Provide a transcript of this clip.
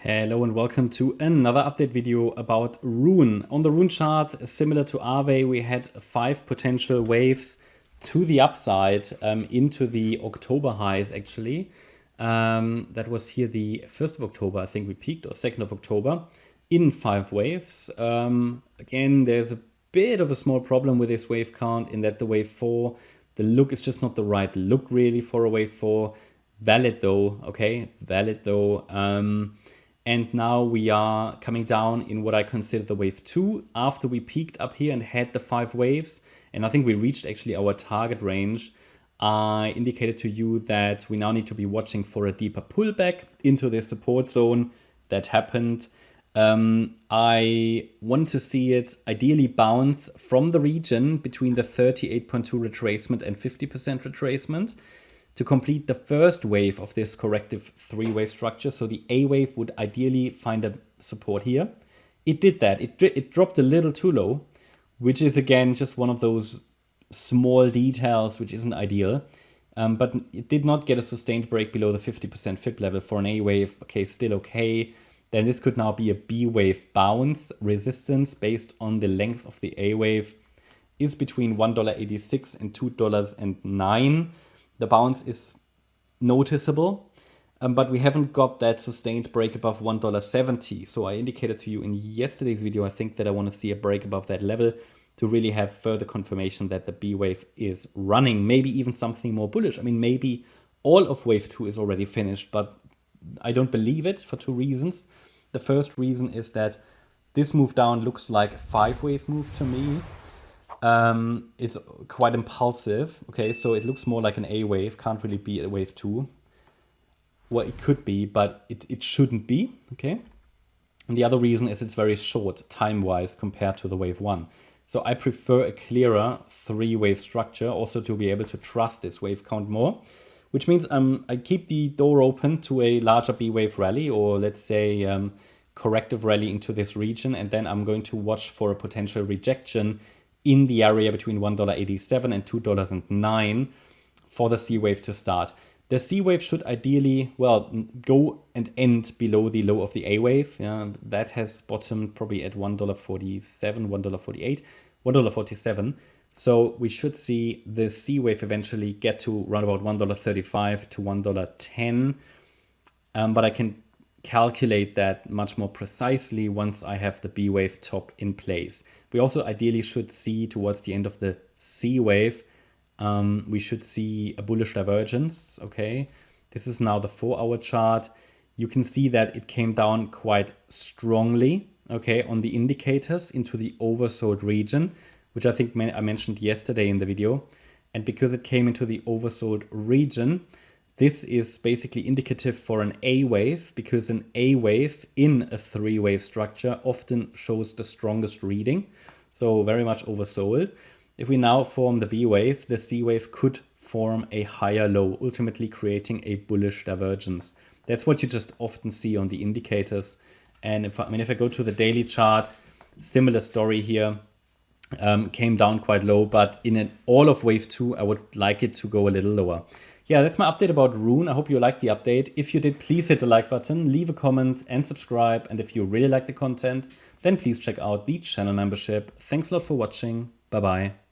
Hello and welcome to another update video about RUNE. On the RUNE chart, similar to Aave, we had 5 potential waves to the upside into the October highs actually. That was here the 1st of October, I think we peaked, or 2nd of October, in 5 waves. Again, there's a bit of a small problem with this wave count in that the wave 4, the look is just not the right look really for a wave 4. Valid though, okay, valid though. And now we are coming down in what I consider the wave 2 after we peaked up here and had the 5 waves. And I think we reached actually our target range. I indicated to you that we now need to be watching for a deeper pullback into this support zone. That happened. I want to see it ideally bounce from the region between the 38.2 retracement and 50% retracement to complete the first wave of this corrective 3-wave structure. So the A wave would ideally find a support here. It did that. It dropped a little too low, which is again just one of those small details which isn't ideal. But it did not get a sustained break below the 50% fib level for an A wave. Okay, still okay. Then this could now be a B wave bounce. Resistance based on the length of the A wave is between $1.86 and $2.09. The bounce is noticeable, but we haven't got that sustained break above $1.70. So I indicated to you in yesterday's video, I think that I want to see a break above that level to really have further confirmation that the B wave is running, maybe even something more bullish. I mean, maybe all of wave 2 is already finished, but I don't believe it for 2 reasons. The first reason is that this move down looks like a 5-wave move to me. It's quite impulsive. Okay, so it looks more like an A wave, can't really be a wave 2. Well, it could be, but it shouldn't be. Okay, and the other reason is it's very short time-wise compared to the wave 1. So I prefer a clearer 3-wave structure also to be able to trust this wave count more, which means I keep the door open to a larger B wave rally, or let's say corrective rally into this region, and then I'm going to watch for a potential rejection in the area between $1.87 and $2.09 for the C wave to start. The C wave should ideally, well, go and end below the low of the A wave. That has bottomed probably at $1.47, $1.48, $1.47. So we should see the C wave eventually get to around about $1.35 to $1.10. But I can calculate that much more precisely once I have the B wave top in place. We also ideally should see towards the end of the C wave, we should see a bullish divergence. Okay, this is now the 4-hour chart. You can see that it came down quite strongly, okay, on the indicators into the oversold region, which I think I mentioned yesterday in the video. And because it came into the oversold region, this is basically indicative for an A wave, because an A wave in a 3-wave structure often shows the strongest reading. So very much oversold. If we now form the B wave, the C wave could form a higher low, ultimately creating a bullish divergence. That's what you just often see on the indicators. And if I go to the daily chart, similar story here. Came down quite low, but in all of wave 2, I would like it to go a little lower. Yeah, that's my update about RUNE. I hope you liked the update. If you did, please hit the like button, leave a comment and subscribe. And if you really like the content, then please check out the channel membership. Thanks a lot for watching. Bye-bye.